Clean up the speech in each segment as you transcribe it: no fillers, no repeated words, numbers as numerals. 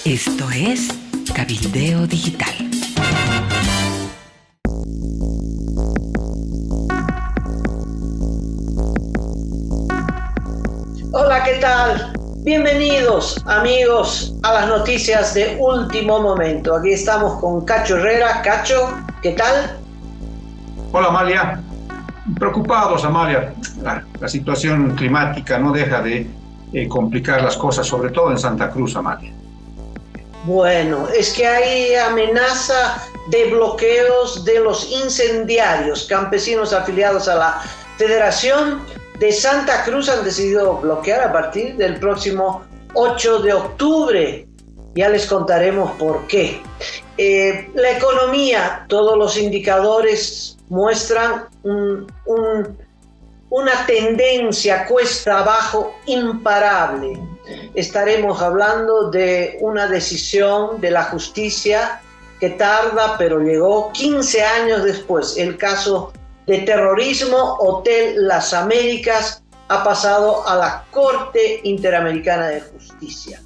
Esto es Cabildeo Digital. Hola, ¿qué tal? Bienvenidos, amigos, a las noticias de último momento. Aquí estamos con Cacho Herrera. Cacho, ¿qué tal? Hola, Amalia. Preocupados, Amalia. La situación climática no deja de complicar las cosas, sobre todo en Santa Cruz, Amalia. Bueno, es que hay amenaza de bloqueos de los incendiarios. Campesinos afiliados a la Federación de Santa Cruz han decidido bloquear a partir del próximo 8 de octubre. Ya les contaremos por qué. La economía, todos los indicadores muestran una tendencia cuesta abajo imparable. Estaremos hablando de una decisión de la justicia que tarda, pero llegó 15 años después. El caso de terrorismo Hotel Las Américas ha pasado a la Corte Interamericana de Justicia.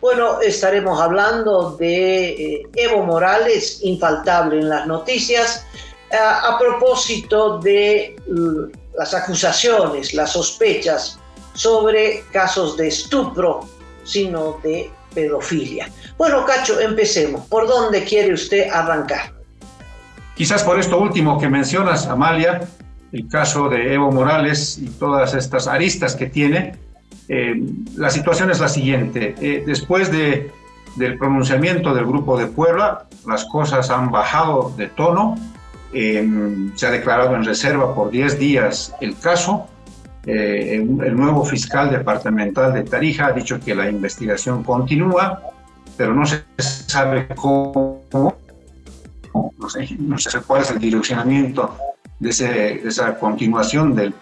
Bueno, estaremos hablando de Evo Morales, infaltable en las noticias, a propósito de las acusaciones, las sospechas sobre casos de estupro, sino de pedofilia. Bueno, Cacho, empecemos. ¿Por dónde quiere usted arrancar? Quizás por esto último que mencionas, Amalia, el caso de Evo Morales y todas estas aristas que tiene, la situación es la siguiente. Después del pronunciamiento del Grupo de Puebla, las cosas han bajado de tono. Se ha declarado en reserva por 10 días el caso. El nuevo fiscal departamental de Tarija ha dicho que la investigación continúa, pero no se sabe cómo, no sé cuál es el direccionamiento de esa continuación del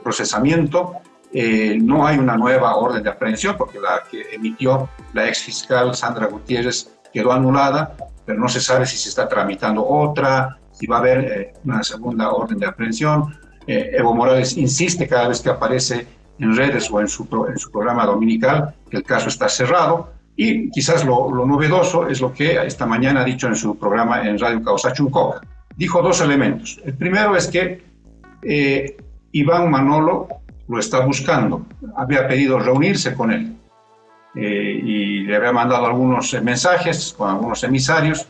procesamiento. No hay una nueva orden de aprehensión, porque la que emitió la ex fiscal Sandra Gutiérrez quedó anulada, pero no se sabe si se está tramitando otra, si va a haber una segunda orden de aprehensión. Evo Morales insiste cada vez que aparece en redes o en su programa dominical que el caso está cerrado, y quizás lo novedoso es lo que esta mañana ha dicho en su programa en Radio Causachuncoca. Dijo dos elementos. El primero es que Iván Manolo lo está buscando, había pedido reunirse con él y le había mandado algunos mensajes con algunos emisarios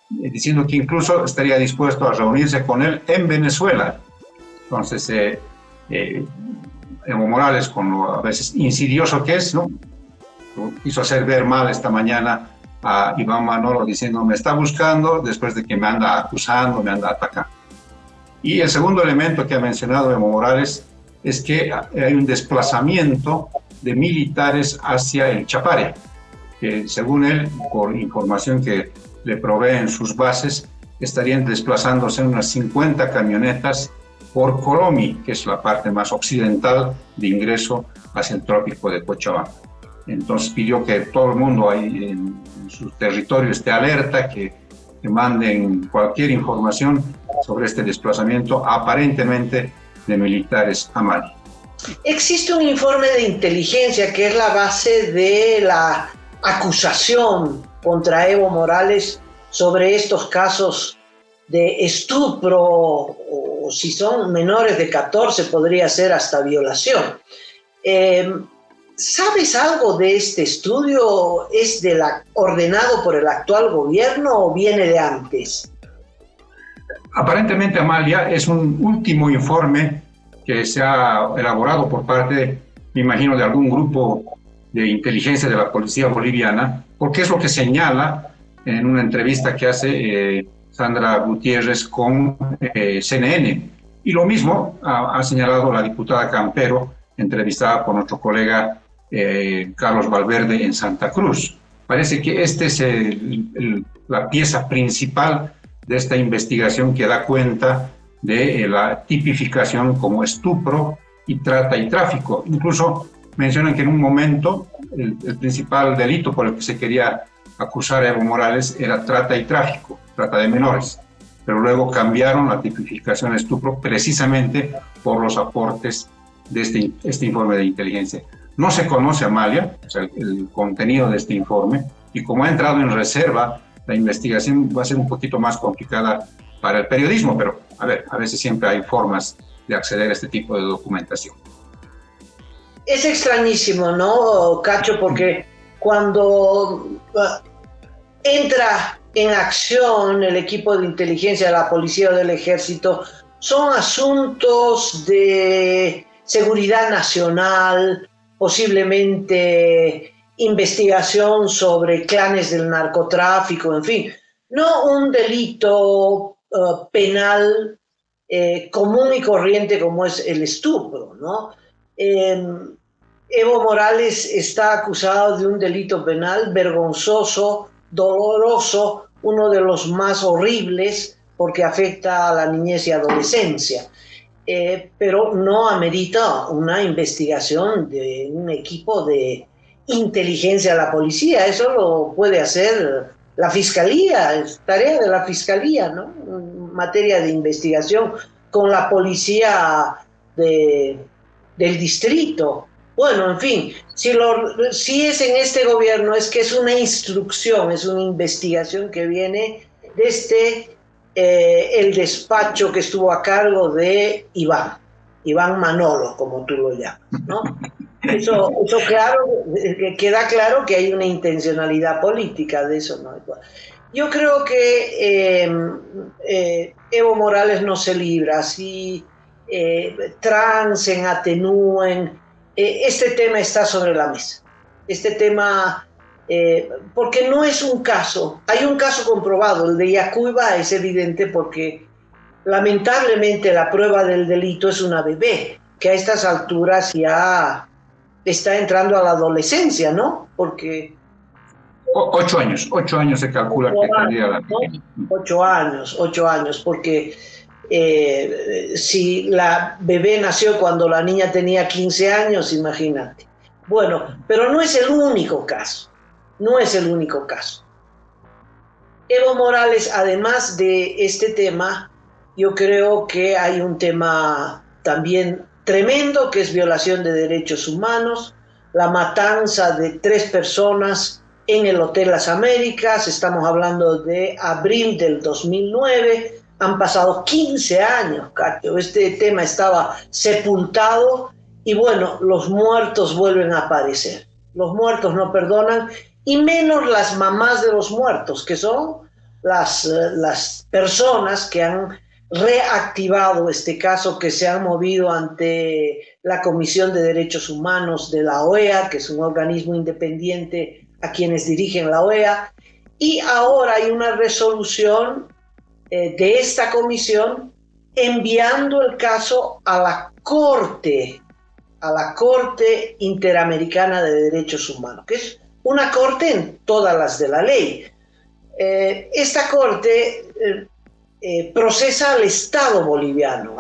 diciendo que incluso estaría dispuesto a reunirse con él en Venezuela. Entonces, Evo Morales, con lo a veces insidioso que es, ¿no?, quiso hacer ver mal esta mañana a Iván Manolo diciendo me está buscando después de que me anda acusando, me anda atacando. Y el segundo elemento que ha mencionado Evo Morales es que hay un desplazamiento de militares hacia el Chapare, que según él, por información que le proveen sus bases, estarían desplazándose unas 50 camionetas por Colomi, que es la parte más occidental de ingreso hacia el trópico de Cochabamba. Entonces pidió que todo el mundo ahí en su territorio esté alerta, que manden cualquier información sobre este desplazamiento aparentemente de militares a Mali. Existe un informe de inteligencia que es la base de la acusación contra Evo Morales sobre estos casos de estupro, o si son menores de 14 podría ser hasta violación. ¿Sabes algo de este estudio? ¿Es ordenado por el actual gobierno o viene de antes? Aparentemente, Amalia, es un último informe que se ha elaborado por parte, me imagino, de algún grupo de inteligencia de la policía boliviana, porque es lo que señala en una entrevista que hace Sandra Gutiérrez con CNN. Y lo mismo ha señalado la diputada Campero, entrevistada por nuestro colega Carlos Valverde en Santa Cruz. Parece que esta es la pieza principal de esta investigación que da cuenta de la tipificación como estupro y trata y tráfico. Incluso mencionan que en un momento el principal delito por el que se quería acusar a Evo Morales era trata y tráfico, trata de menores, pero luego cambiaron la tipificación de estupro precisamente por los aportes de este informe de inteligencia. No se conoce, Amalia, o sea, el contenido de este informe, y como ha entrado en reserva, la investigación va a ser un poquito más complicada para el periodismo, pero a veces siempre hay formas de acceder a este tipo de documentación. Es extrañísimo, ¿no, Cacho? Porque cuando entra en acción el equipo de inteligencia de la policía o del ejército, son asuntos de seguridad nacional, posiblemente investigación sobre clanes del narcotráfico, en fin, no un delito penal común y corriente como es el estupro, ¿no? Evo Morales está acusado de un delito penal vergonzoso, doloroso, uno de los más horribles porque afecta a la niñez y adolescencia, pero no amerita una investigación de un equipo de inteligencia de la policía. Eso lo puede hacer la fiscalía, es tarea de la fiscalía, ¿no? En materia de investigación con la policía del distrito. Bueno, en fin, si es en este gobierno, es que es una instrucción, es una investigación que viene desde el despacho que estuvo a cargo de Iván Manolo, como tú lo llamas, ¿no? Eso claro, queda claro que hay una intencionalidad política, de eso no hay duda. Yo creo que Evo Morales no se libra, si trancen, atenúen, este tema está sobre la mesa. Este tema, porque no es un caso, hay un caso comprobado, el de Yacuiba es evidente porque lamentablemente la prueba del delito es una bebé, que a estas alturas ya está entrando a la adolescencia, ¿no? Porque 8 años se calcula que tendría la... ¿no? 8 años, porque si la bebé nació cuando la niña tenía 15 años, imagínate. Bueno, pero no es el único caso, Evo Morales, además de este tema, yo creo que hay un tema también tremendo, que es violación de derechos humanos, la matanza de 3 personas en el Hotel Las Américas, estamos hablando de abril del 2009, han pasado 15 años, Cacho, este tema estaba sepultado y bueno, los muertos vuelven a aparecer, los muertos no perdonan, y menos las mamás de los muertos, que son las personas que han reactivado este caso, que se han movido ante la Comisión de Derechos Humanos de la OEA, que es un organismo independiente a quienes dirigen la OEA, y ahora hay una resolución de esta comisión enviando el caso a la Corte Interamericana de Derechos Humanos, que es una corte en todas las de la ley. Esta corte procesa al Estado boliviano,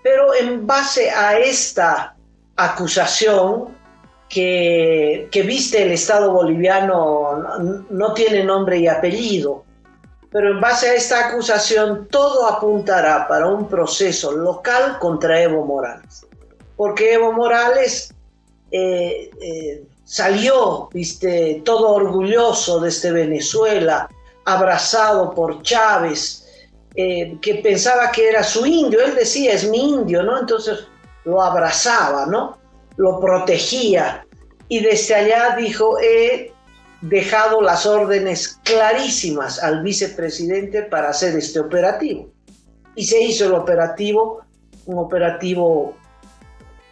pero en base a esta acusación que viste el Estado boliviano, no tiene nombre y apellido, pero en base a esta acusación todo apuntará para un proceso local contra Evo Morales, porque Evo Morales salió, viste, todo orgulloso desde Venezuela, abrazado por Chávez, que pensaba que era su indio, él decía, es mi indio, ¿no? Entonces lo abrazaba, ¿no? Lo protegía, y desde allá dijo, he dejado las órdenes clarísimas al vicepresidente para hacer este operativo. Y se hizo el operativo, un operativo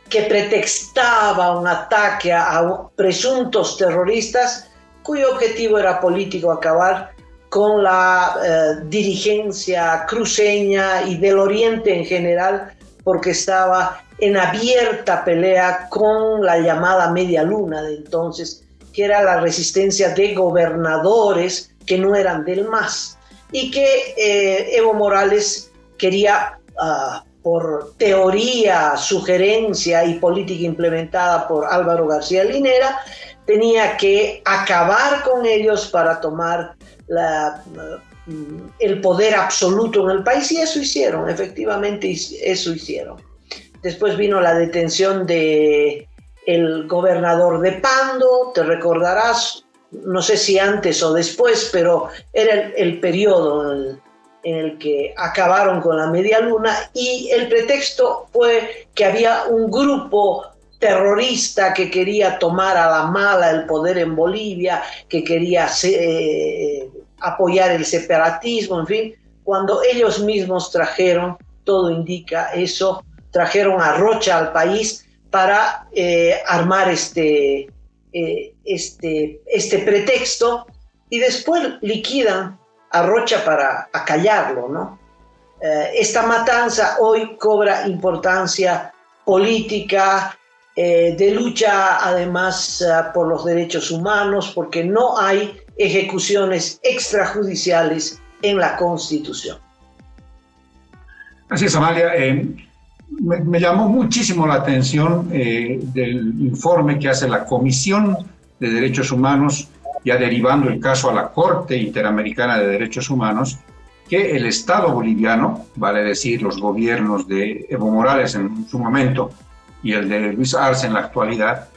que pretextaba un ataque a presuntos terroristas, cuyo objetivo era político, acabar con la dirigencia cruceña y del Oriente en general, porque estaba en abierta pelea con la llamada Media Luna de entonces, que era la resistencia de gobernadores que no eran del MAS, y que Evo Morales quería, por teoría, sugerencia y política implementada por Álvaro García Linera, tenía que acabar con ellos para tomar el poder absoluto en el país, y eso hicieron, efectivamente eso hicieron. Después vino la detención de el gobernador de Pando, te recordarás, no sé si antes o después, pero era el periodo en el que acabaron con la media luna, y el pretexto fue que había un grupo terrorista que quería tomar a la mala el poder en Bolivia, que quería apoyar el separatismo, en fin, cuando ellos mismos trajeron, todo indica eso, trajeron a Rocha al país para armar este pretexto, y después liquidan a Rocha para acallarlo, ¿no? Esta matanza hoy cobra importancia política, de lucha además por los derechos humanos, porque no hay ejecuciones extrajudiciales en la Constitución. Así es, Amalia. Me llamó muchísimo la atención del informe que hace la Comisión de Derechos Humanos, ya derivando el caso a la Corte Interamericana de Derechos Humanos, que el Estado boliviano, vale decir los gobiernos de Evo Morales en su momento y el de Luis Arce en la actualidad,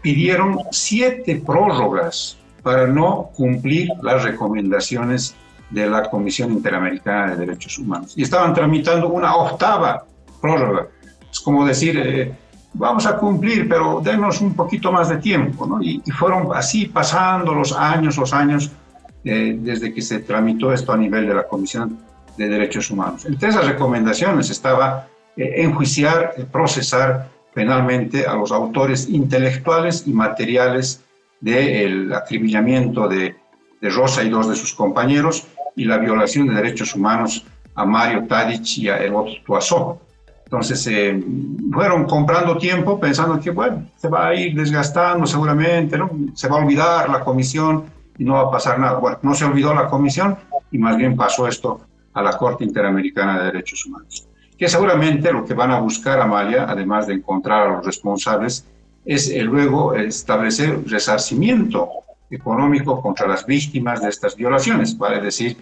pidieron 7 prórrogas para no cumplir las recomendaciones de la Comisión Interamericana de Derechos Humanos. Y estaban tramitando una 8ª prórroga. Es como decir, vamos a cumplir, pero denos un poquito más de tiempo, ¿no? Y fueron así pasando los años, desde que se tramitó esto a nivel de la Comisión de Derechos Humanos. Entre esas recomendaciones estaba enjuiciar, procesar penalmente a los autores intelectuales y materiales del acribillamiento de Rosa y 2 de sus compañeros, y la violación de derechos humanos a Mario Tadic y a Evo Tuazó. Entonces fueron comprando tiempo pensando que, bueno, se va a ir desgastando seguramente, ¿no? Se va a olvidar la comisión y no va a pasar nada. Bueno, no se olvidó la comisión y más bien pasó esto a la Corte Interamericana de Derechos Humanos. Que seguramente lo que van a buscar, Amalia, además de encontrar a los responsables, es luego establecer resarcimiento económico contra las víctimas de estas violaciones. Vale decir,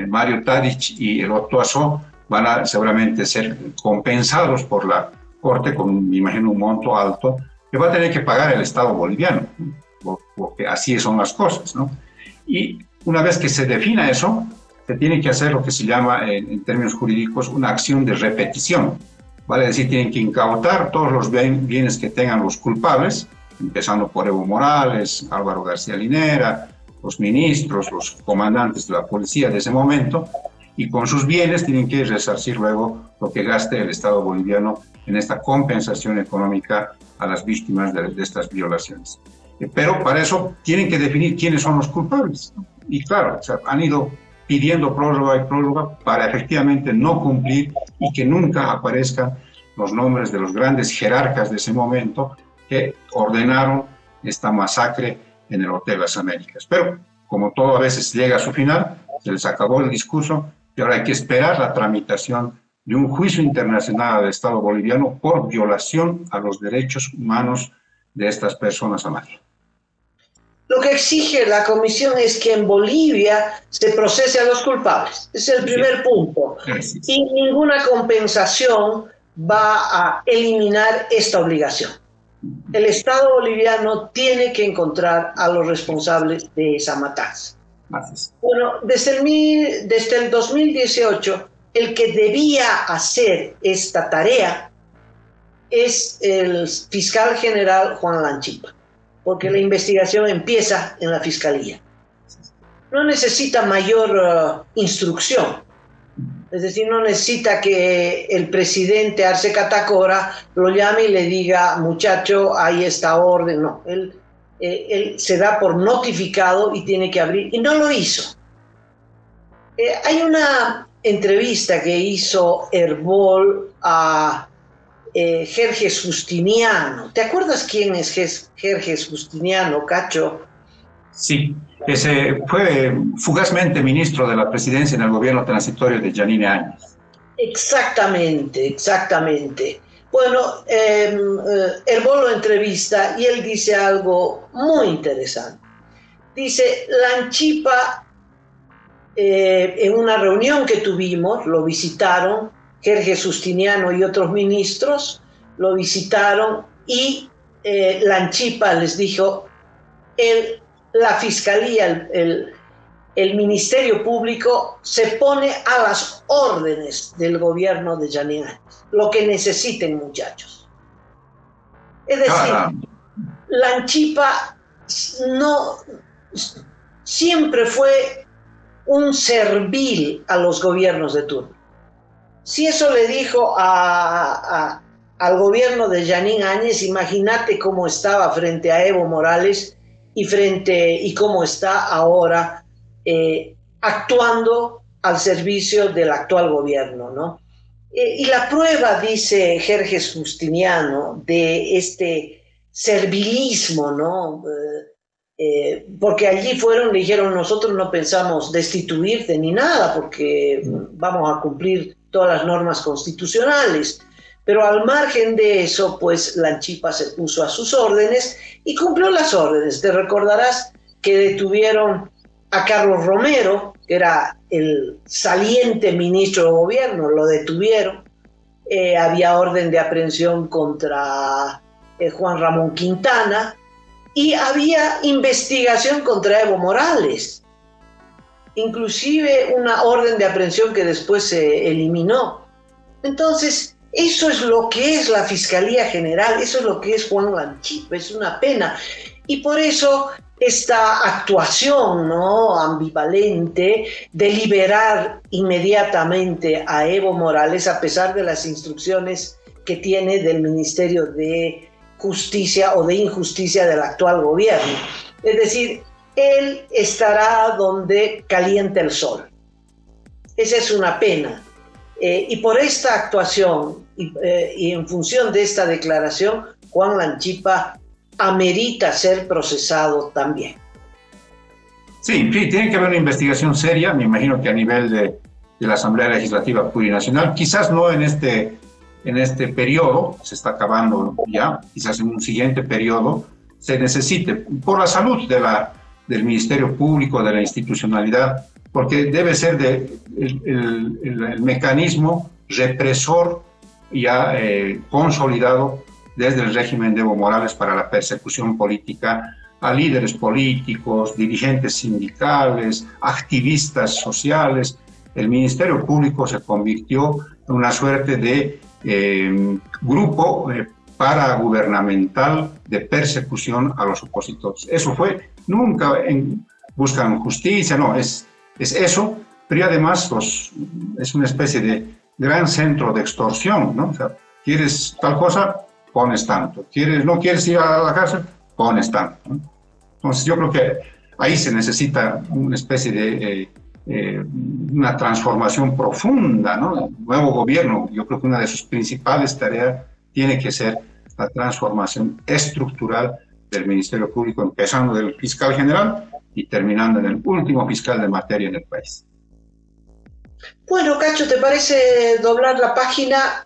Mario Tadic y el Tuazó van a seguramente ser compensados por la Corte con, me imagino, un monto alto que va a tener que pagar el Estado boliviano, porque así son las cosas, ¿no? Y una vez que se defina eso, se tiene que hacer lo que se llama, en términos jurídicos, una acción de repetición. Vale decir, tienen que incautar todos los bienes que tengan los culpables, empezando por Evo Morales, Álvaro García Linera, los ministros, los comandantes de la policía de ese momento, y con sus bienes tienen que resarcir luego lo que gaste el Estado boliviano en esta compensación económica a las víctimas de estas violaciones. Pero para eso tienen que definir quiénes son los culpables, ¿no? Y claro, o sea, han ido pidiendo prórroga y prórroga para efectivamente no cumplir y que nunca aparezcan los nombres de los grandes jerarcas de ese momento que ordenaron esta masacre en el Hotel Las Américas. Pero como todo a veces llega a su final, se les acabó el discurso y ahora hay que esperar la tramitación de un juicio internacional del Estado boliviano por violación a los derechos humanos de estas personas, Amalia. Lo que exige la Comisión es que en Bolivia se procese a los culpables. Ese es el primer punto. Y ninguna compensación va a eliminar esta obligación. El Estado boliviano tiene que encontrar a los responsables de esa matanza. Bueno, desde el 2018, el que debía hacer esta tarea es el fiscal general Juan Lanchipa, porque la investigación empieza en la fiscalía. No necesita mayor instrucción, es decir, no necesita que el presidente Arce Catacora lo llame y le diga, muchacho, hay esta orden. No, él se da por notificado y tiene que abrir, y no lo hizo. Hay una entrevista que hizo Herbol a Jerjes Justiniano. ¿Te acuerdas quién es Jerjes Justiniano, Cacho? Sí, ese fue fugazmente ministro de la presidencia en el gobierno transitorio de Yanine Áñez. Exactamente. Bueno, Herbol lo entrevista y él dice algo muy interesante. Dice, Lanchipa, en una reunión que tuvimos, lo visitaron, Jerjes Justiniano y otros ministros, lo visitaron y Lanchipa les dijo, la Fiscalía, el Ministerio Público se pone a las órdenes del gobierno de Janine Áñez, lo que necesiten, muchachos. Es decir, la Anchipa no, siempre fue un servil a los gobiernos de turno. Si eso le dijo al gobierno de Janine Áñez, imagínate cómo estaba frente a Evo Morales y cómo está ahora actuando al servicio del actual gobierno, ¿no? Y la prueba, dice Jerjes Justiniano, de este servilismo, ¿no? Porque allí le dijeron, nosotros no pensamos destituirte ni nada, porque vamos a cumplir todas las normas constitucionales. Pero al margen de eso, pues la Anchipa se puso a sus órdenes y cumplió las órdenes. Te recordarás que detuvieron a Carlos Romero, que era el saliente ministro de gobierno, lo detuvieron. Había orden de aprehensión contra Juan Ramón Quintana y había investigación contra Evo Morales. Inclusive una orden de aprehensión que después se eliminó. Entonces, eso es lo que es la Fiscalía General, eso es lo que es Juan Anchipa, es una pena. Y por eso esta actuación, ¿no?, ambivalente de liberar inmediatamente a Evo Morales a pesar de las instrucciones que tiene del Ministerio de Justicia o de Injusticia del actual gobierno. Es decir, él estará donde calienta el sol. Esa es una pena. Y por esta actuación y en función de esta declaración, Juan Anchipa amerita ser procesado también. Sí, tiene que haber una investigación seria, me imagino que a nivel de la Asamblea Legislativa Plurinacional, quizás no en este periodo, se está acabando ya, quizás en un siguiente periodo se necesite, por la salud del Ministerio Público, de la institucionalidad, porque debe ser el mecanismo represor ya consolidado desde el régimen de Evo Morales para la persecución política a líderes políticos, dirigentes sindicales, activistas sociales. El Ministerio Público se convirtió en una suerte de grupo paragubernamental de persecución a los opositores. Eso fue, nunca buscan justicia, no, es eso, pero además es una especie de gran centro de extorsión, ¿no? O sea, ¿quieres tal cosa? Pones tanto. ¿No quieres ir a la cárcel? Pones tanto, ¿no? Entonces yo creo que ahí se necesita una especie de una transformación profunda, ¿no? El nuevo gobierno, yo creo que una de sus principales tareas tiene que ser la transformación estructural del Ministerio Público, empezando del fiscal general y terminando en el último fiscal de materia en el país. Bueno, Cacho, ¿te parece doblar la página?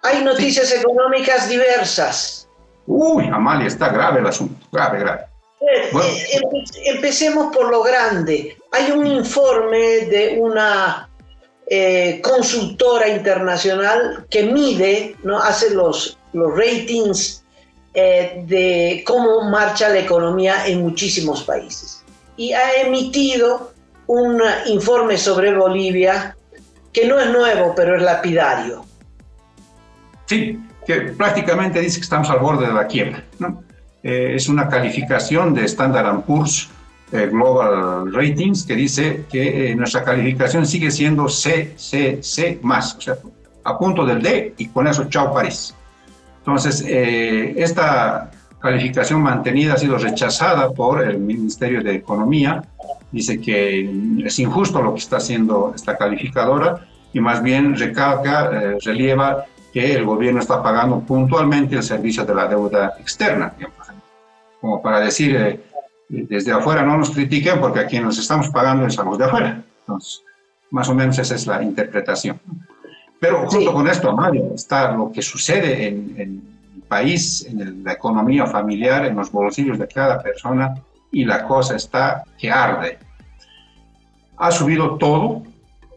Hay noticias económicas diversas. Uy, Amalia, está grave el asunto, grave. Bueno. Empecemos por lo grande. Hay un informe de una consultora internacional que mide, ¿no?, hace los ratings de cómo marcha la economía en muchísimos países. Y ha emitido un informe sobre Bolivia que no es nuevo, pero es lapidario. Sí, que prácticamente dice que estamos al borde de la quiebra, ¿no? Es una calificación de Standard & Poor's Global Ratings que dice que nuestra calificación sigue siendo C+, o sea, a punto del D, y con eso chao París. Entonces, esta calificación mantenida ha sido rechazada por el Ministerio de Economía. Dice que es injusto lo que está haciendo esta calificadora y más bien relieva que el gobierno está pagando puntualmente el servicio de la deuda externa, digamos, como para decir, desde afuera no nos critiquen porque a quienes nos estamos pagando es a los de afuera. Entonces, más o menos esa es la interpretación. Pero junto con esto, Mario, está lo que sucede en el país, en la economía familiar, en los bolsillos de cada persona, y la cosa está que arde. Ha subido todo.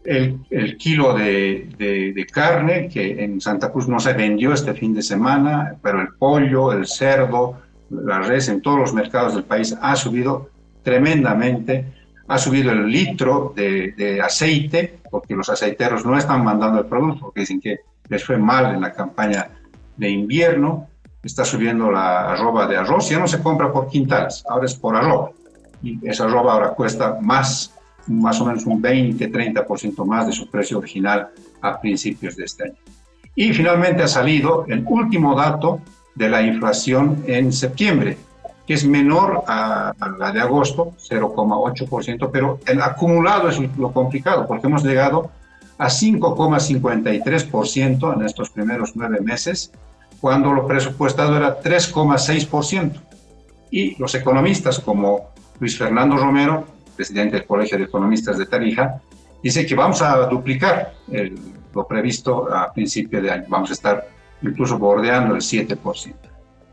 El kilo de carne, que en Santa Cruz no se vendió este fin de semana, pero el pollo, el cerdo, la res en todos los mercados del país ha subido tremendamente. Ha subido el litro de aceite, porque los aceiteros no están mandando el producto, porque dicen que les fue mal en la campaña de invierno. Está subiendo la arroba de arroz, ya no se compra por quintales, ahora es por arroba. Y esa arroba ahora cuesta más o menos un 20-30% más de su precio original a principios de este año. Y finalmente ha salido el último dato de la inflación en septiembre, que es menor a la de agosto, 0,8%, pero el acumulado es lo complicado, porque hemos llegado a 5,53% en estos primeros 9 meses, cuando lo presupuestado era 3,6%. Y los economistas como Luis Fernando Romero, presidente del Colegio de Economistas de Tarija, dice que vamos a duplicar lo previsto a principio de año. Vamos a estar incluso bordeando el 7%.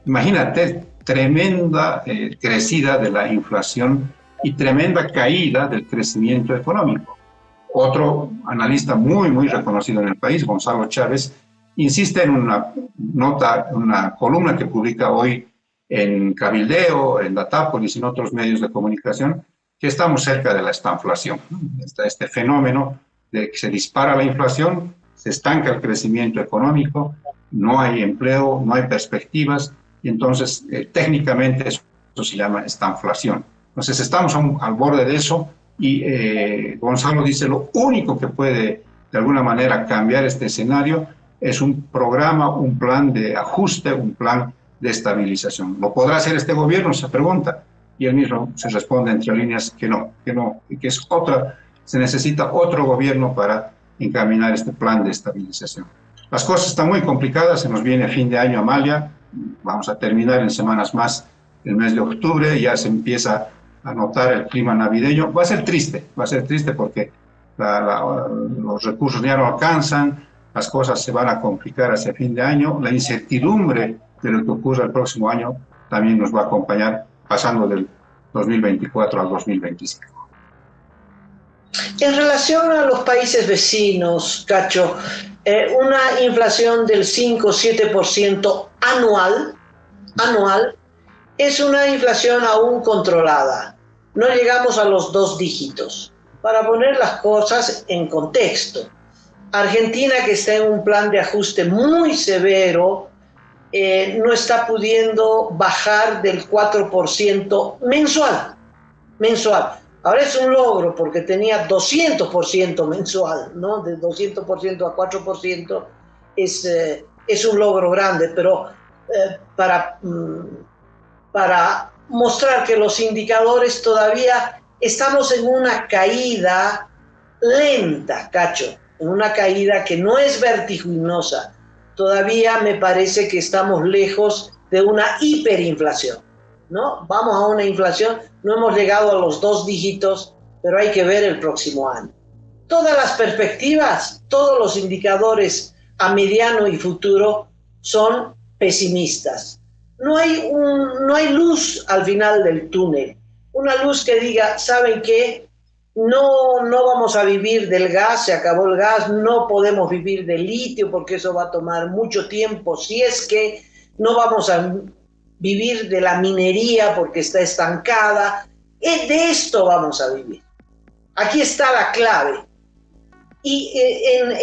Imagínate, tremenda crecida de la inflación y tremenda caída del crecimiento económico. Otro analista muy, muy reconocido en el país, Gonzalo Chávez, insiste en una nota, una columna que publica hoy en Cabildeo, en Datápolis y en otros medios de comunicación, que estamos cerca de la estanflación. Está este fenómeno de que se dispara la inflación, se estanca el crecimiento económico, no hay empleo, no hay perspectivas, y entonces técnicamente eso se llama estanflación. Entonces estamos al borde de eso y Gonzalo dice lo único que puede de alguna manera cambiar este escenario es un programa, un plan de ajuste, un plan de estabilización. ¿Lo podrá hacer este gobierno? Se pregunta. Y él mismo se responde entre líneas que no, que es se necesita otro gobierno para encaminar este plan de estabilización. Las cosas están muy complicadas, se nos viene fin de año, Amalia, vamos a terminar en semanas más el mes de octubre, ya se empieza a notar el clima navideño. Va a ser triste porque los recursos ya no alcanzan, las cosas se van a complicar hacia fin de año, la incertidumbre de lo que ocurra el próximo año también nos va a acompañar pasando del 2024 al 2025. En relación a los países vecinos, Cacho, una inflación del 5-7% anual es una inflación aún controlada. No llegamos a los 2 dígitos. Para poner las cosas en contexto, Argentina, que está en un plan de ajuste muy severo, no está pudiendo bajar del 4% mensual. Ahora es un logro porque tenía 200% mensual, ¿no? De 200% a 4% es un logro grande, pero para mostrar que los indicadores todavía estamos en una caída lenta, Cacho, en una caída que no es vertiginosa. Todavía me parece que estamos lejos de una hiperinflación, ¿no? Vamos a una inflación, no hemos llegado a los 2 dígitos, pero hay que ver el próximo año. Todas las perspectivas, todos los indicadores a mediano y futuro son pesimistas. No hay luz al final del túnel, una luz que diga, ¿saben qué? No vamos a vivir del gas, se acabó el gas, no podemos vivir del litio porque eso va a tomar mucho tiempo, si es que no vamos a vivir de la minería porque está estancada, de esto vamos a vivir. Aquí está la clave. Y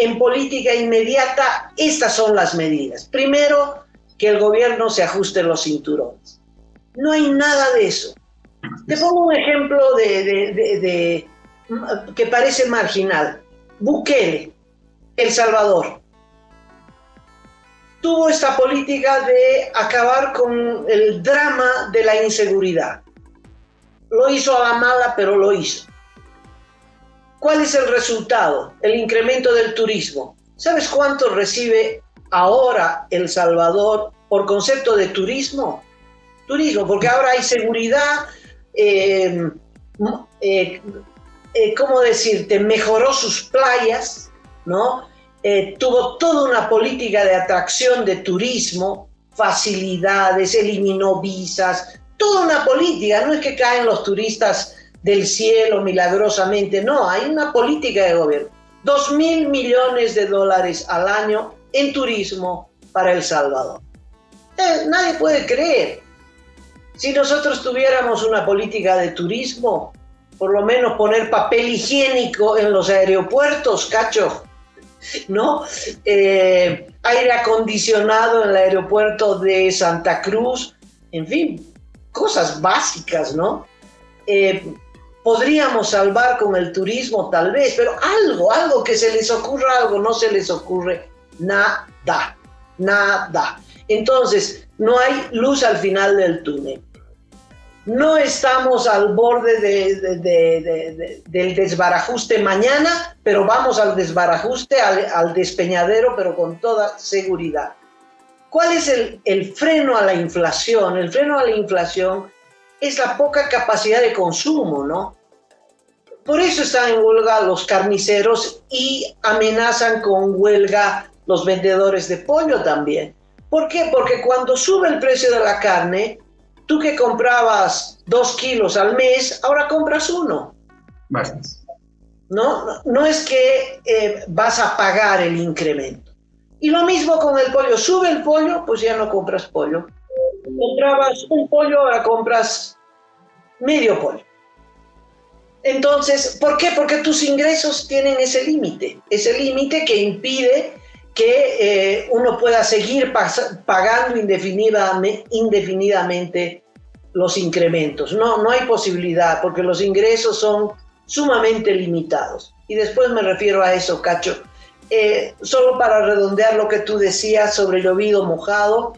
en política inmediata, estas son las medidas. Primero, que el gobierno se ajuste los cinturones. No hay nada de eso. Te pongo un ejemplo que parece marginal. Bukele, El Salvador, tuvo esta política de acabar con el drama de la inseguridad. Lo hizo a la mala, pero lo hizo. ¿Cuál es el resultado? El incremento del turismo. ¿Sabes cuánto recibe ahora El Salvador por concepto de turismo? Turismo, porque ahora hay seguridad, ¿cómo decirte? Mejoró sus playas, ¿no? Tuvo toda una política de atracción de turismo, facilidades, eliminó visas, toda una política. No es que caen los turistas del cielo milagrosamente, no, hay una política de gobierno. 2.000 millones de dólares al año en turismo para El Salvador. Nadie puede creer. Si nosotros tuviéramos una política de turismo, por lo menos poner papel higiénico en los aeropuertos, Cacho, ¿no? Aire acondicionado en el aeropuerto de Santa Cruz, en fin, cosas básicas, ¿no? Podríamos salvar con el turismo tal vez, pero algo que se les ocurra, algo no se les ocurre, nada. Entonces, no hay luz al final del túnel. No estamos al borde del desbarajuste mañana, pero vamos al desbarajuste, al despeñadero, pero con toda seguridad. ¿Cuál es el freno a la inflación? El freno a la inflación es la poca capacidad de consumo, ¿no? Por eso están en huelga los carniceros y amenazan con huelga los vendedores de pollo también. ¿Por qué? Porque cuando sube el precio de la carne, tú que comprabas 2 kilos al mes, ahora compras 1. Más. No es que vas a pagar el incremento. Y lo mismo con el pollo. Sube el pollo, pues ya no compras pollo. Comprabas un pollo, ahora compras medio pollo. Entonces, ¿por qué? Porque tus ingresos tienen ese límite que impide que uno pueda seguir pagando indefinidamente los incrementos. No hay posibilidad, porque los ingresos son sumamente limitados. Y después me refiero a eso, Cacho. Solo para redondear lo que tú decías sobre llovido mojado,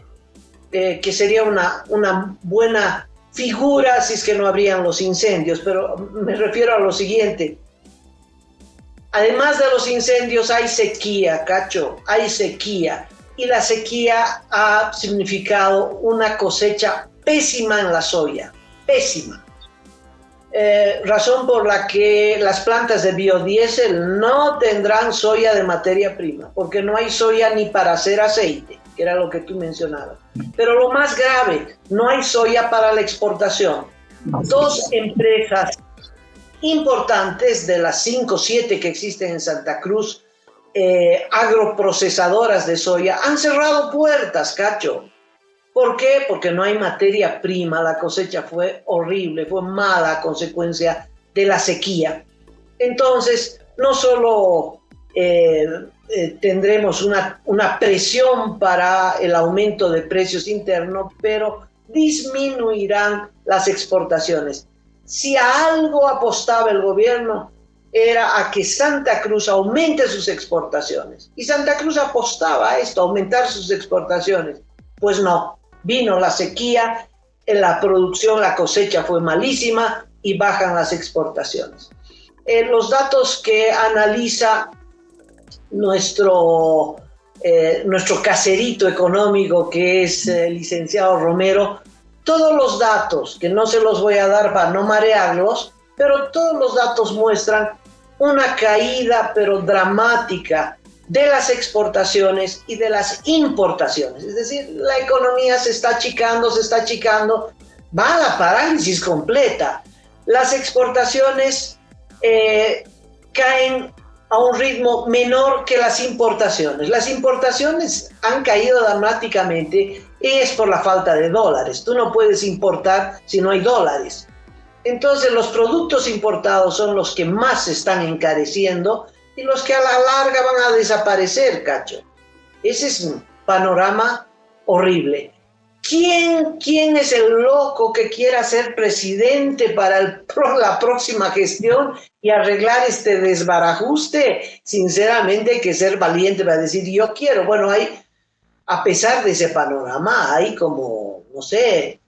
que sería una buena figura si es que no habrían los incendios, pero me refiero a lo siguiente. Además de los incendios hay sequía, Cacho, hay sequía. Y la sequía ha significado una cosecha pésima en la soya, pésima. Razón por la que las plantas de biodiesel no tendrán soya de materia prima, porque no hay soya ni para hacer aceite, que era lo que tú mencionabas. Pero lo más grave, no hay soya para la exportación. 2 empresas importantes de las 5 o 7 que existen en Santa Cruz, agroprocesadoras de soya, han cerrado puertas, Cacho. ¿Por qué? Porque no hay materia prima, la cosecha fue horrible, fue mala a consecuencia de la sequía. Entonces, no solo tendremos una presión para el aumento de precios internos, pero disminuirán las exportaciones. Si a algo apostaba el gobierno, era a que Santa Cruz aumente sus exportaciones. Y Santa Cruz apostaba a esto, a aumentar sus exportaciones. Pues no, vino la sequía, la producción, la cosecha fue malísima y bajan las exportaciones. Los datos que analiza nuestro caserito económico, que es el licenciado Romero, todos los datos, que no se los voy a dar para no marearlos, pero todos los datos muestran una caída, pero dramática, de las exportaciones y de las importaciones. Es decir, la economía se está achicando, va a la parálisis completa. Las exportaciones caen a un ritmo menor que las importaciones. Las importaciones han caído dramáticamente y es por la falta de dólares. Tú no puedes importar si no hay dólares. Entonces los productos importados son los que más se están encareciendo y los que a la larga van a desaparecer, Cacho. Ese es un panorama horrible. ¿Quién es el loco que quiera ser presidente para la próxima gestión y arreglar este desbarajuste? Sinceramente hay que ser valiente para decir yo quiero. Bueno, a pesar de ese panorama, hay como, no sé,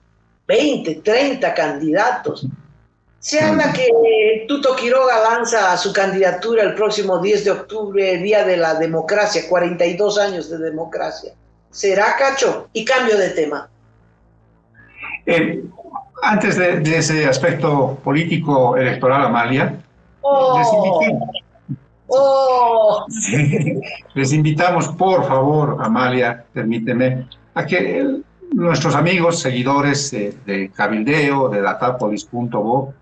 20, 30 candidatos. Se habla que Tuto Quiroga lanza su candidatura el próximo 10 de octubre, Día de la Democracia, 42 años de democracia. ¿Será, Cacho? Y cambio de tema. Antes de ese aspecto político electoral, Amalia, les invitamos, por favor, Amalia, permíteme, a que nuestros amigos, seguidores de Cabildeo, de datapolis.bo,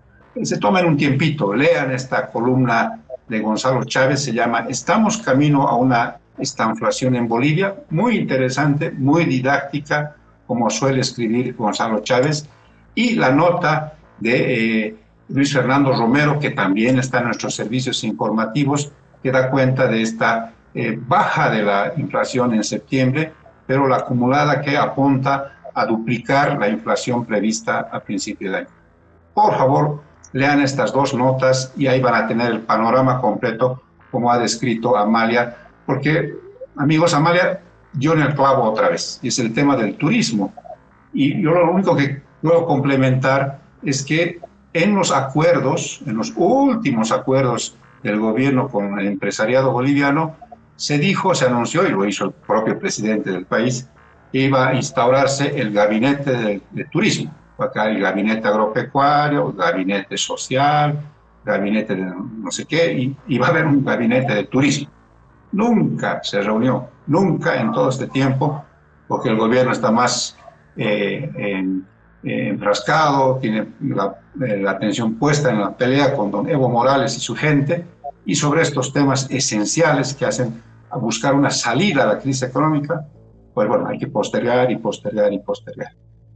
se tomen un tiempito, lean esta columna de Gonzalo Chávez, se llama "Estamos camino a una estanflación en Bolivia", muy interesante, muy didáctica, como suele escribir Gonzalo Chávez, y la nota de Luis Fernando Romero, que también está en nuestros servicios informativos, que da cuenta de esta baja de la inflación en septiembre, pero la acumulada que apunta a duplicar la inflación prevista a principio de año. Por favor, lean estas dos notas y ahí van a tener el panorama completo, como ha descrito Amalia, porque, amigos, Amalia dio en el clavo otra vez, y es el tema del turismo. Y yo lo único que puedo complementar es que en los acuerdos, en los últimos acuerdos del gobierno con el empresariado boliviano, se anunció, y lo hizo el propio presidente del país, que iba a instaurarse el gabinete de turismo. Acá el gabinete agropecuario, el gabinete social, gabinete de no sé qué, y va a haber un gabinete de turismo. Nunca se reunió, nunca en todo este tiempo, porque el gobierno está más enfrascado, tiene la atención puesta en la pelea con don Evo Morales y su gente, y sobre estos temas esenciales que hacen a buscar una salida a la crisis económica, pues bueno, hay que postergar y postergar y postergar.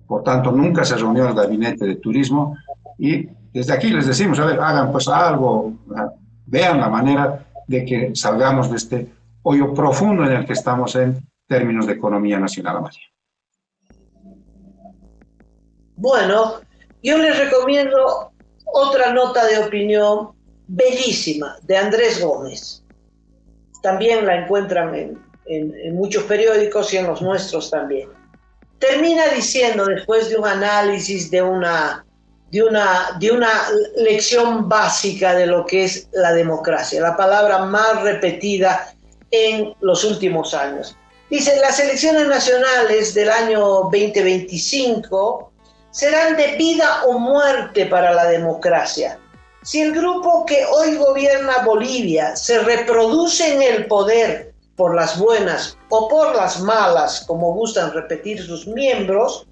Por tanto, nunca se reunió el gabinete de turismo y desde aquí les decimos, a ver, hagan pues algo, vean la manera de que salgamos de este hoyo profundo en el que estamos en términos de economía nacional, Amalia. Bueno, yo les recomiendo otra nota de opinión bellísima de Andrés Gómez. También la encuentran en muchos periódicos y en los nuestros también. Termina diciendo, después de un análisis de una lección básica de lo que es la democracia, la palabra más repetida en los últimos años. Dice, las elecciones nacionales del año 2025 serán de vida o muerte para la democracia. Si el grupo que hoy gobierna Bolivia se reproduce en el poder por las buenas o por las malas, como gustan repetir sus miembros,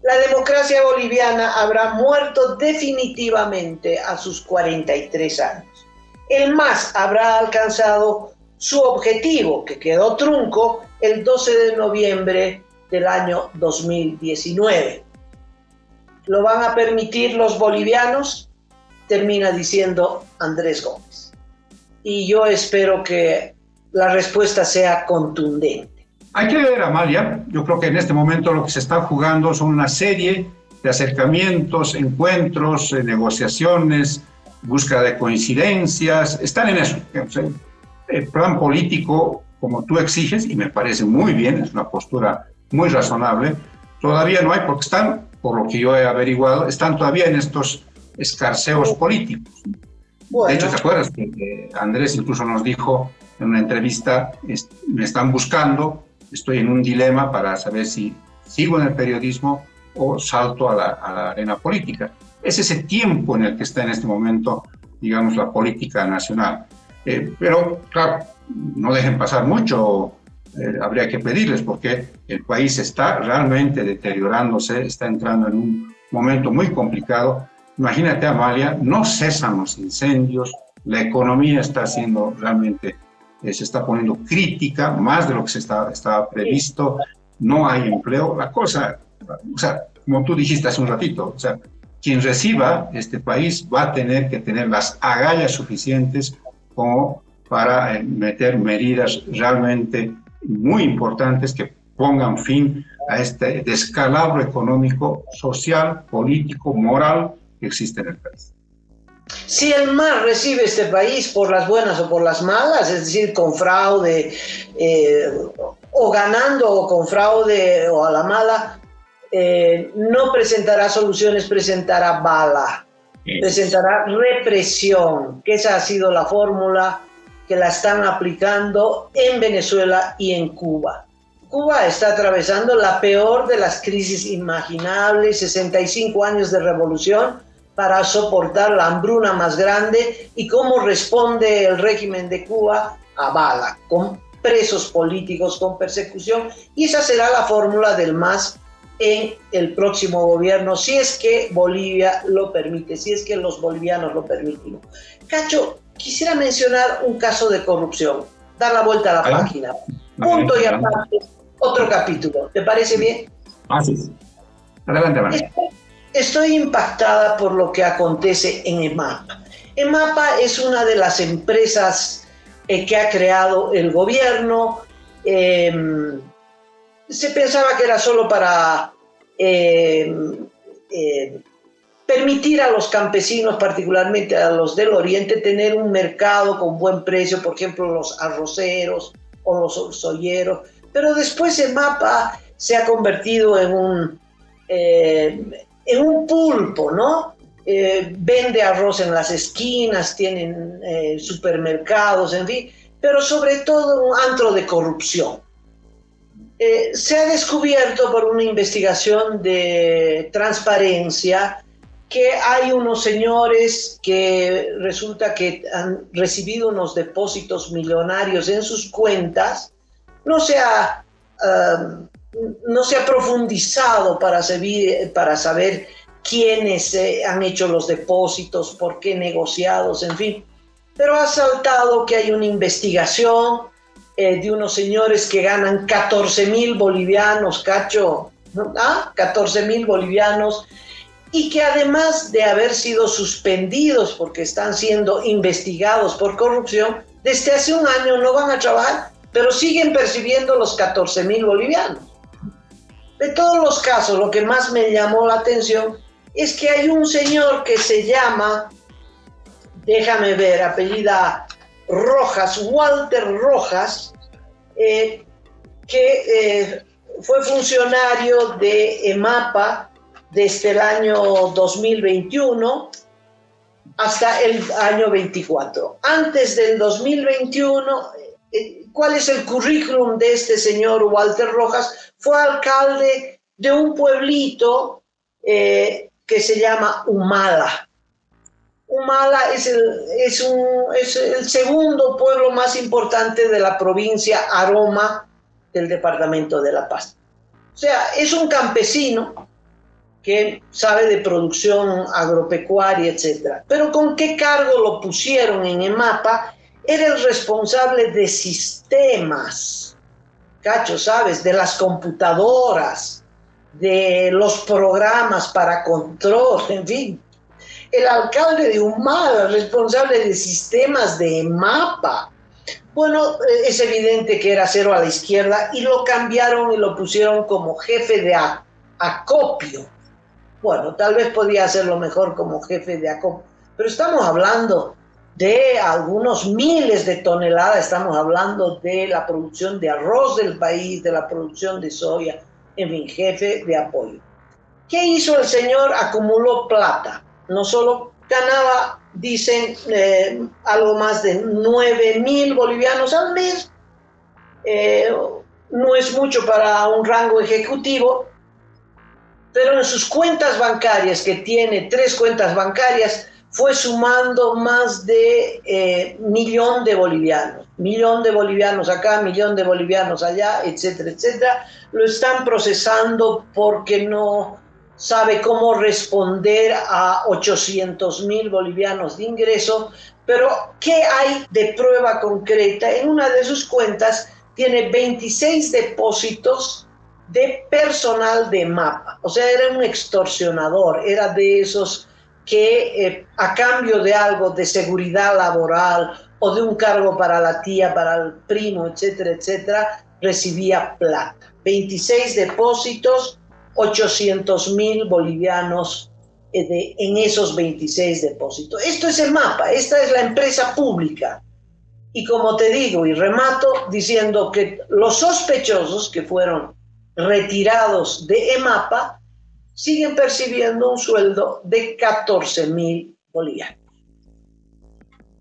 la democracia boliviana habrá muerto definitivamente a sus 43 años. El MAS habrá alcanzado su objetivo, que quedó trunco, el 12 de noviembre del año 2019. ¿Lo van a permitir los bolivianos? Termina diciendo Andrés Gómez. Y yo espero que la respuesta sea contundente. Hay que ver, Amalia, yo creo que en este momento lo que se está jugando son una serie de acercamientos, encuentros, negociaciones, búsqueda de coincidencias, están en eso. El plan político, como tú exiges, y me parece muy bien, es una postura muy razonable, todavía no hay, porque están, por lo que yo he averiguado, están todavía en estos escarceos políticos. Bueno. De hecho, ¿te acuerdas que Andrés incluso nos dijo en una entrevista, me están buscando, estoy en un dilema para saber si sigo en el periodismo o salto a la arena política? Es ese tiempo en el que está en este momento, digamos, la política nacional. Pero, claro, no dejen pasar mucho, habría que pedirles, porque el país está realmente deteriorándose, está entrando en un momento muy complicado. Imagínate, Amalia, no cesan los incendios, la economía está siendo realmente, se está poniendo crítica, más de lo que estaba previsto, no hay empleo, la cosa, o sea, como tú dijiste hace un ratito, o sea, quien reciba este país va a tener que tener las agallas suficientes como para meter medidas realmente muy importantes que pongan fin a este descalabro económico, social, político, moral que existe en el país. Si el MAS recibe este país por las buenas o por las malas, es decir, con fraude, o ganando o con fraude o a la mala, no presentará soluciones, presentará bala, presentará represión, que esa ha sido la fórmula que la están aplicando en Venezuela y en Cuba. Cuba está atravesando la peor de las crisis imaginables, 65 años de revolución para soportar la hambruna más grande, y cómo responde el régimen de Cuba: a bala, con presos políticos, con persecución, y esa será la fórmula del MAS en el próximo gobierno, si es que Bolivia lo permite, si es que los bolivianos lo permiten. Cacho, quisiera mencionar un caso de corrupción, dar la vuelta a la página, punto y aparte, otro capítulo, ¿te parece bien? Sí. Adelante, María. estoy impactada por lo que acontece en EMAPA. EMAPA es una de las empresas que ha creado el gobierno. Se pensaba que era solo para permitir a los campesinos, particularmente a los del oriente, tener un mercado con buen precio, por ejemplo, los arroceros o los solleros. Pero después EMAPA se ha convertido en un pulpo, ¿no? Vende arroz en las esquinas, tienen supermercados, en fin, pero sobre todo un antro de corrupción. Se ha descubierto por una investigación de transparencia que hay unos señores que resulta que han recibido unos depósitos millonarios en sus cuentas. No se ha profundizado para saber quiénes han hecho los depósitos, por qué negociados, en fin. Pero ha saltado que hay una investigación de unos señores que ganan 14.000 bolivianos, cacho, ¿no? 14.000 bolivianos, y que además de haber sido suspendidos porque están siendo investigados por corrupción, desde hace un año no van a trabajar, pero siguen percibiendo los 14.000 bolivianos. De todos los casos, lo que más me llamó la atención es que hay un señor que se llama, déjame ver, apellida Rojas, Walter Rojas, que fue funcionario de EMAPA desde el año 2021 hasta el año 24. Antes del 2021, ¿cuál es el currículum de este señor Walter Rojas? Fue alcalde de un pueblito que se llama Humala. Humala es el segundo pueblo más importante de la provincia Aroma del departamento de La Paz. O sea, es un campesino que sabe de producción agropecuaria, etc. Pero ¿con qué cargo lo pusieron en EMAPA? Era el responsable de sistemas, cacho, ¿sabes? De las computadoras, de los programas para control, en fin. El alcalde de Humala, responsable de sistemas de EMAPA. Bueno, es evidente que era cero a la izquierda y lo cambiaron y lo pusieron como jefe de acopio. Bueno, tal vez podía hacerlo mejor como jefe de acopio, pero estamos hablando de algunos miles de toneladas, estamos hablando de la producción de arroz del país, de la producción de soya, en fin, jefe de apoyo. ¿Qué hizo el señor? Acumuló plata. No solo ganaba, dicen, algo más de 9.000 bolivianos al mes. No es mucho para un rango ejecutivo, pero en sus cuentas bancarias, que tiene 3 cuentas bancarias, fue sumando más de 1.000.000 de bolivianos. 1.000.000 de bolivianos acá, 1.000.000 de bolivianos allá, etcétera, etcétera. Lo están procesando porque no sabe cómo responder a 800.000 bolivianos de ingreso, pero ¿qué hay de prueba concreta? En una de sus cuentas tiene 26 depósitos de personal de EMAPA, o sea, era un extorsionador, era de esos que a cambio de algo de seguridad laboral o de un cargo para la tía, para el primo, etcétera, etcétera, recibía plata. 26 depósitos, 800.000 bolivianos en esos 26 depósitos. Esto es EMAPA, esta es la empresa pública. Y como te digo, y remato diciendo que los sospechosos que fueron retirados de EMAPA siguen percibiendo un sueldo de 14.000 bolivianos.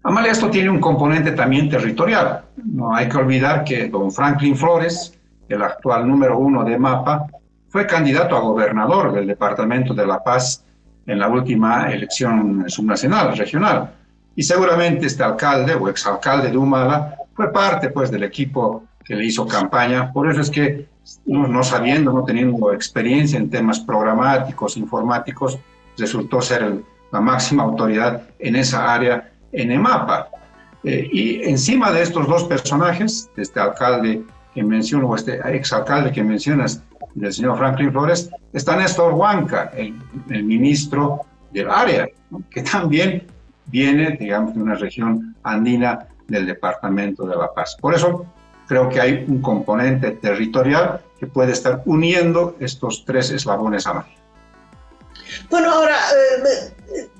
Amalia, esto tiene un componente también territorial. No hay que olvidar que don Franklin Flores, el actual número 1 de EMAPA, fue candidato a gobernador del departamento de La Paz en la última elección subnacional, regional. Y seguramente este alcalde o exalcalde de Humala fue parte pues del equipo que le hizo campaña. Por eso es que no sabiendo, no teniendo experiencia en temas programáticos, informáticos, resultó ser la máxima autoridad en esa área en EMAPA. Y encima de estos dos personajes, este alcalde que menciono, o este exalcalde que mencionas, del señor Franklin Flores, está Néstor Huanca, el ministro del área, ¿no? Que también viene, digamos, de una región andina del Departamento de La Paz. Por eso creo que hay un componente territorial que puede estar uniendo estos tres eslabones a mano. Bueno, ahora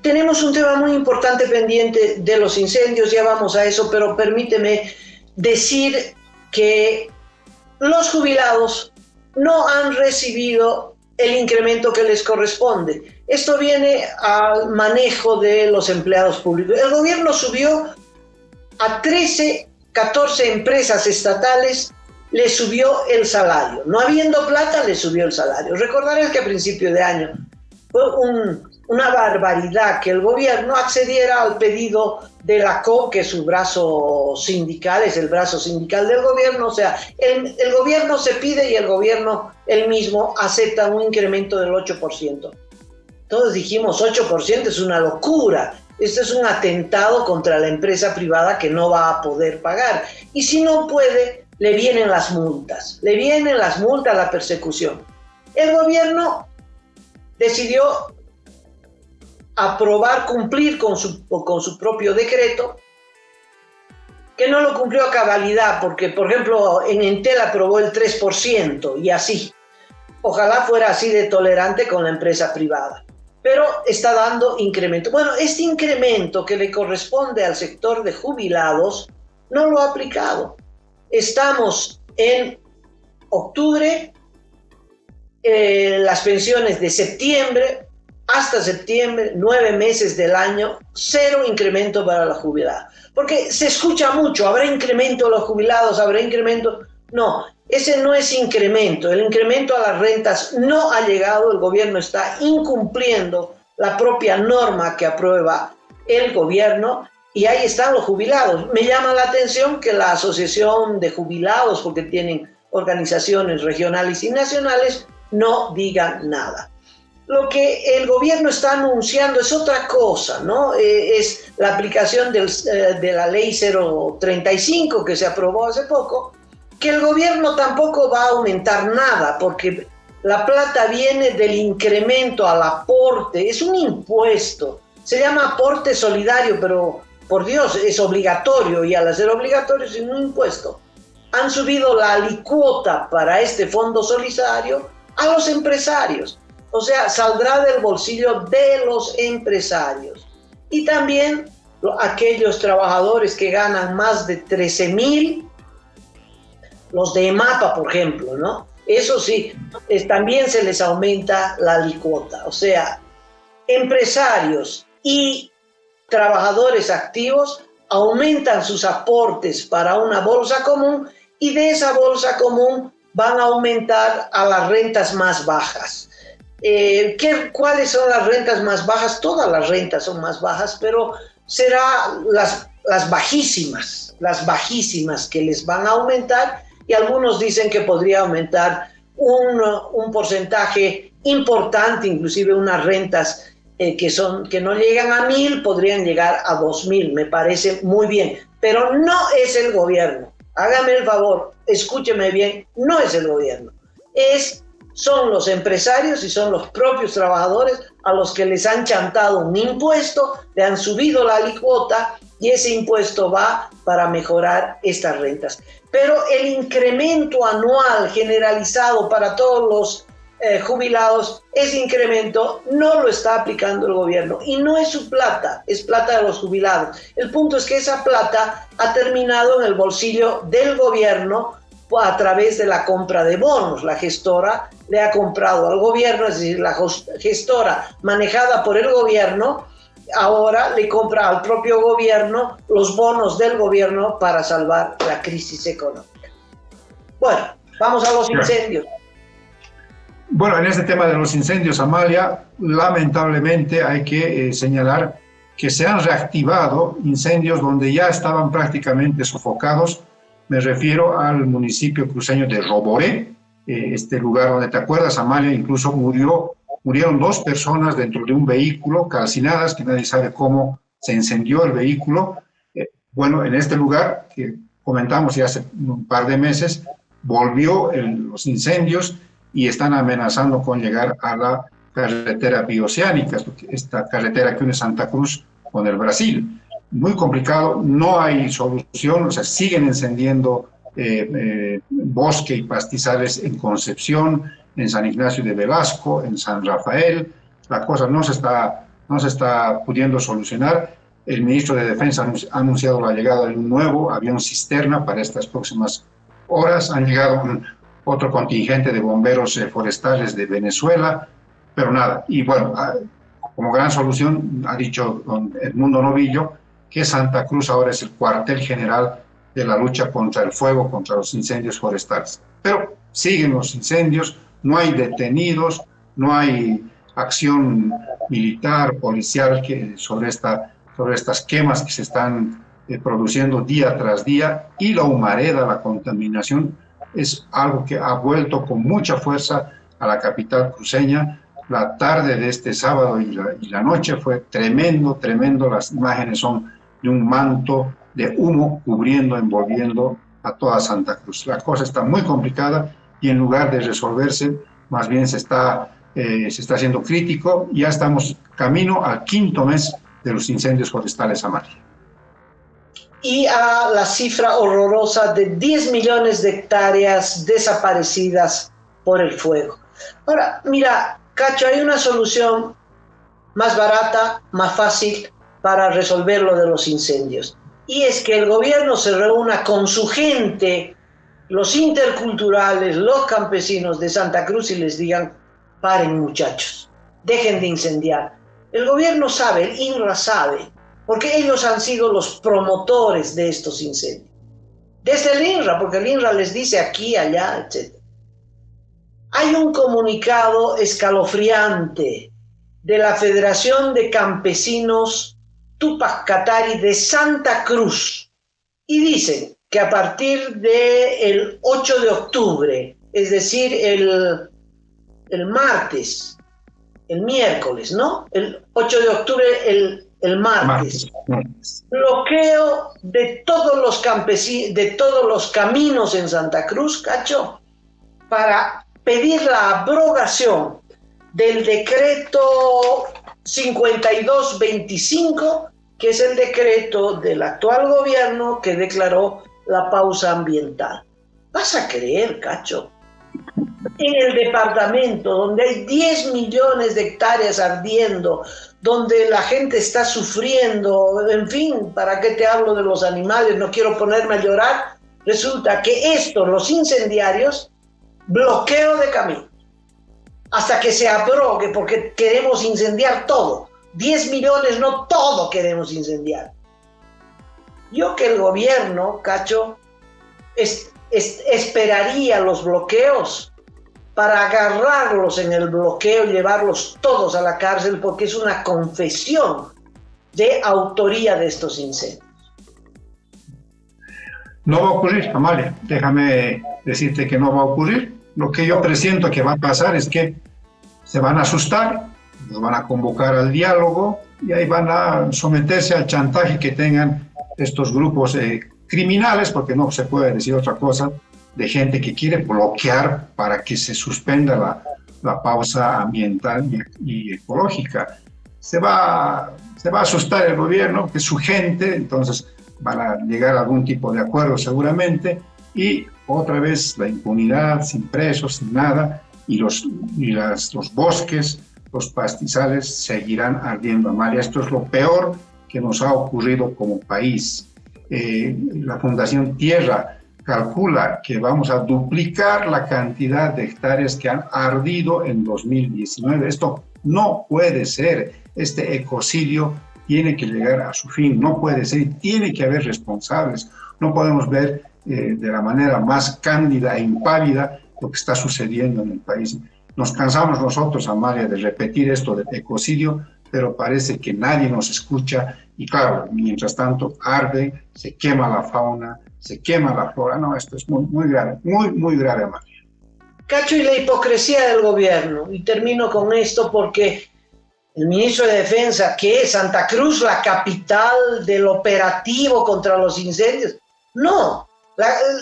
tenemos un tema muy importante pendiente de los incendios, ya vamos a eso, pero permíteme decir que los jubilados no han recibido el incremento que les corresponde. Esto viene al manejo de los empleados públicos. El gobierno subió a 13, 14 empresas estatales, le subió el salario. No habiendo plata, le subió el salario. Recordaré que a principio de año fue una barbaridad que el gobierno accediera al pedido de la COP, que es su brazo sindical, es el brazo sindical del gobierno. O sea, el gobierno se pide y el gobierno él mismo acepta un incremento del 8%. Todos dijimos 8% es una locura. Esto es un atentado contra la empresa privada que no va a poder pagar. Y si no puede, le vienen las multas. Le vienen las multas, la persecución. El gobierno decidió aprobar, cumplir con su propio decreto, que no lo cumplió a cabalidad, porque, por ejemplo, en Entel aprobó el 3% y así. Ojalá fuera así de tolerante con la empresa privada. Pero está dando incremento. Bueno, este incremento que le corresponde al sector de jubilados no lo ha aplicado. Estamos en octubre, las pensiones de septiembre hasta septiembre, 9 meses del año, 0 incremento para la jubilada. Porque se escucha mucho, habrá incremento a los jubilados, habrá incremento. No, ese no es incremento. El incremento a las rentas no ha llegado. El gobierno está incumpliendo la propia norma que aprueba el gobierno y ahí están los jubilados. Me llama la atención que la Asociación de Jubilados, porque tienen organizaciones regionales y nacionales, no digan nada. Lo que el gobierno está anunciando es otra cosa, ¿no? Es la aplicación de la ley 035 que se aprobó hace poco, que el gobierno tampoco va a aumentar nada, porque la plata viene del incremento al aporte, es un impuesto, se llama aporte solidario, pero por Dios, es obligatorio, y al ser obligatorio es un impuesto. Han subido la alicuota para este fondo solidario a los empresarios, o sea, saldrá del bolsillo de los empresarios. Y también aquellos trabajadores que ganan más de 13,000, los de EMAPA, por ejemplo, ¿no? Eso sí, también se les aumenta la alicuota. O sea, empresarios y trabajadores activos aumentan sus aportes para una bolsa común y de esa bolsa común van a aumentar a las rentas más bajas. ¿Cuáles son las rentas más bajas? Todas las rentas son más bajas, pero será las bajísimas que les van a aumentar, y algunos dicen que podría aumentar un porcentaje importante, inclusive unas rentas que no llegan a 1,000, podrían llegar a 2,000, me parece muy bien, pero no es el gobierno. Hágame el favor, escúcheme bien, no es el gobierno, son los empresarios y son los propios trabajadores a los que les han chantado un impuesto, le han subido la alicuota y ese impuesto va para mejorar estas rentas. Pero el incremento anual generalizado para todos los jubilados, ese incremento no lo está aplicando el gobierno y no es su plata, es plata de los jubilados. El punto es que esa plata ha terminado en el bolsillo del gobierno a través de la compra de bonos. La gestora le ha comprado al gobierno, es decir, la gestora manejada por el gobierno ahora le compra al propio gobierno los bonos del gobierno para salvar la crisis económica. Bueno, vamos a los incendios. Bueno, en este tema de los incendios, Amalia, lamentablemente hay que señalar que se han reactivado incendios donde ya estaban prácticamente sofocados. Me refiero al municipio cruceño de Roboré, este lugar donde, ¿te acuerdas, Amalia? Incluso murieron 2 personas dentro de un vehículo, calcinadas, que nadie sabe cómo se encendió el vehículo. Bueno, en este lugar, que comentamos ya hace un par de meses, volvió los incendios y están amenazando con llegar a la carretera bioceánica, esta carretera que une Santa Cruz con el Brasil. Muy complicado, no hay solución, o sea, siguen encendiendo bosque y pastizales en Concepción, en San Ignacio de Velasco, en San Rafael. La cosa no se está pudiendo solucionar. El ministro de Defensa ha anunciado la llegada de un nuevo avión cisterna para estas próximas horas. Han llegado otro contingente de bomberos forestales de Venezuela, pero nada. Y bueno, como gran solución, ha dicho don Edmundo Novillo, que Santa Cruz ahora es el cuartel general de la lucha contra el fuego, contra los incendios forestales. Pero siguen los incendios, no hay detenidos, no hay acción militar, policial sobre estas quemas que se están produciendo día tras día, y la humareda, la contaminación, es algo que ha vuelto con mucha fuerza a la capital cruceña. La tarde de este sábado y la noche fue tremendo. Las imágenes son de un manto de humo cubriendo, envolviendo a toda Santa Cruz. La cosa está muy complicada y en lugar de resolverse, más bien se está haciendo crítico. Ya estamos camino al 5º mes de los incendios forestales, Amalia. Y a la cifra horrorosa de 10 millones de hectáreas desaparecidas por el fuego. Ahora, mira, Cacho, hay una solución más barata, más fácil para resolver lo de los incendios. Y es que el gobierno se reúna con su gente, los interculturales, los campesinos de Santa Cruz, y les digan: paren, muchachos, dejen de incendiar. El gobierno sabe, el INRA sabe, porque ellos han sido los promotores de estos incendios. Desde el INRA, porque el INRA les dice aquí, allá, etc. Hay un comunicado escalofriante de la Federación de Campesinos Tupac Katari de Santa Cruz, y dicen que a partir del 8 de octubre, es decir, el martes, el miércoles, ¿no? El 8 de octubre, el martes. Bloqueo de todos los de todos los caminos en Santa Cruz, Cacho, para pedir la abrogación del decreto 5225, que es el decreto del actual gobierno que declaró la pausa ambiental. ¿Vas a creer, Cacho? En el departamento donde hay 10 millones de hectáreas ardiendo, donde la gente está sufriendo, en fin, ¿para qué te hablo de los animales? No quiero ponerme a llorar. Resulta que los incendiarios, bloqueo de camino, hasta que se abrogue, porque queremos incendiar todo. 10 millones, no todo queremos incendiar. Yo que el gobierno, Cacho, esperaría los bloqueos para agarrarlos en el bloqueo y llevarlos todos a la cárcel, porque es una confesión de autoría de estos incendios. No va a ocurrir, Amalia, déjame decirte que no va a ocurrir. Lo que yo presiento que va a pasar es que se van a asustar, nos van a convocar al diálogo y ahí van a someterse al chantaje que tengan estos grupos criminales, porque no se puede decir otra cosa, de gente que quiere bloquear para que se suspenda la pausa ambiental y ecológica. Se va a asustar el gobierno, que es su gente, entonces van a llegar a algún tipo de acuerdo seguramente, y otra vez la impunidad, sin presos, sin nada, y los bosques, los pastizales seguirán ardiendo, Amalia. Esto es lo peor que nos ha ocurrido como país. La Fundación Tierra calcula que vamos a duplicar la cantidad de hectáreas que han ardido en 2019. Esto no puede ser. Este ecocidio tiene que llegar a su fin. No puede ser. Tiene que haber responsables. No podemos ver de la manera más cándida e impávida lo que está sucediendo en el país. Nos cansamos nosotros, Amalia, de repetir esto del ecocidio, pero parece que nadie nos escucha y claro, mientras tanto arde, se quema la fauna, se quema la flora. No, esto es muy, muy grave, muy grave, Amalia. Cacho, y la hipocresía del gobierno, y termino con esto porque el ministro de Defensa, que es Santa Cruz la capital del operativo contra los incendios, no,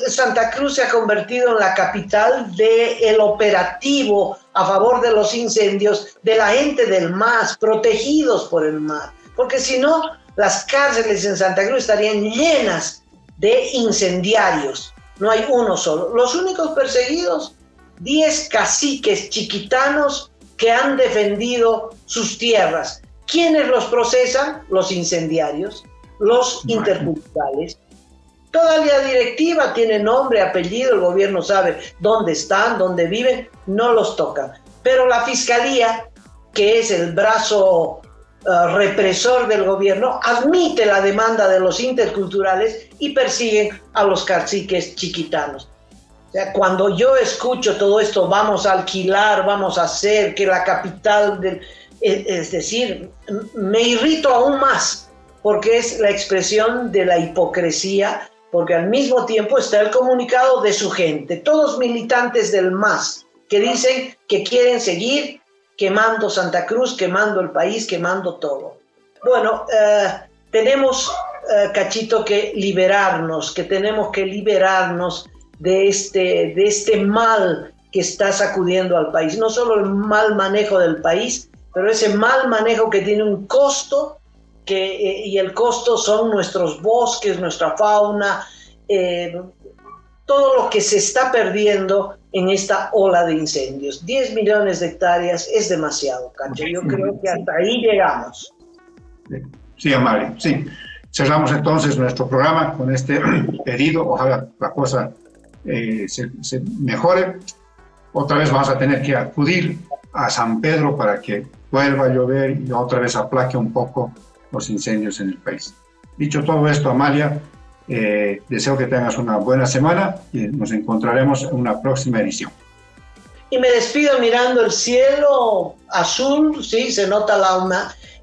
Santa Cruz se ha convertido en la capital del operativo a favor de los incendios de la gente del MAS, protegidos por el MAS. Porque si no, las cárceles en Santa Cruz estarían llenas de incendiarios. No hay uno solo. Los únicos perseguidos, 10 caciques chiquitanos que han defendido sus tierras. ¿Quiénes los procesan? Los incendiarios, los interculturales. Toda la directiva tiene nombre, apellido, el gobierno sabe dónde están, dónde viven, no los tocan. Pero la fiscalía, que es el brazo represor del gobierno, admite la demanda de los interculturales y persiguen a los caciques chiquitanos. O sea, cuando yo escucho todo esto, vamos a alquilar, vamos a hacer que la capital del... Es decir, me irrito aún más, porque es la expresión de la hipocresía, porque al mismo tiempo está el comunicado de su gente, todos militantes del MAS, que dicen que quieren seguir quemando Santa Cruz, quemando el país, quemando todo. Bueno, tenemos, Cachito, que liberarnos, de este mal que está sacudiendo al país. No solo el mal manejo del país, pero ese mal manejo que tiene un costo, y el costo son nuestros bosques, nuestra fauna, todo lo que se está perdiendo en esta ola de incendios. 10 millones de hectáreas es demasiado, Cacho. Yo creo que hasta ahí llegamos. Sí, Amalia, sí. Cerramos entonces nuestro programa con este pedido. Ojalá la cosa se mejore. Otra vez vamos a tener que acudir a San Pedro para que vuelva a llover y otra vez aplaque un poco los incendios en el país. Dicho todo esto, Amalia, deseo que tengas una buena semana y nos encontraremos en una próxima edición. Y me despido mirando el cielo azul, sí, se nota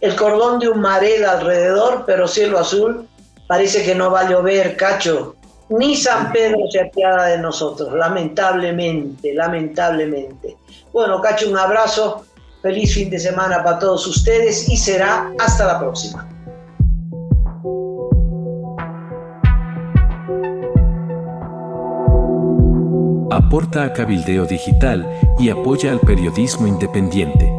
el cordón de humareda alrededor, pero cielo azul, parece que no va a llover, Cacho. Ni San Pedro se apiada de nosotros, lamentablemente. Bueno, Cacho, un abrazo. Feliz fin de semana para todos ustedes y será hasta la próxima. Aporta a Cabildeo Digital y apoya al periodismo independiente.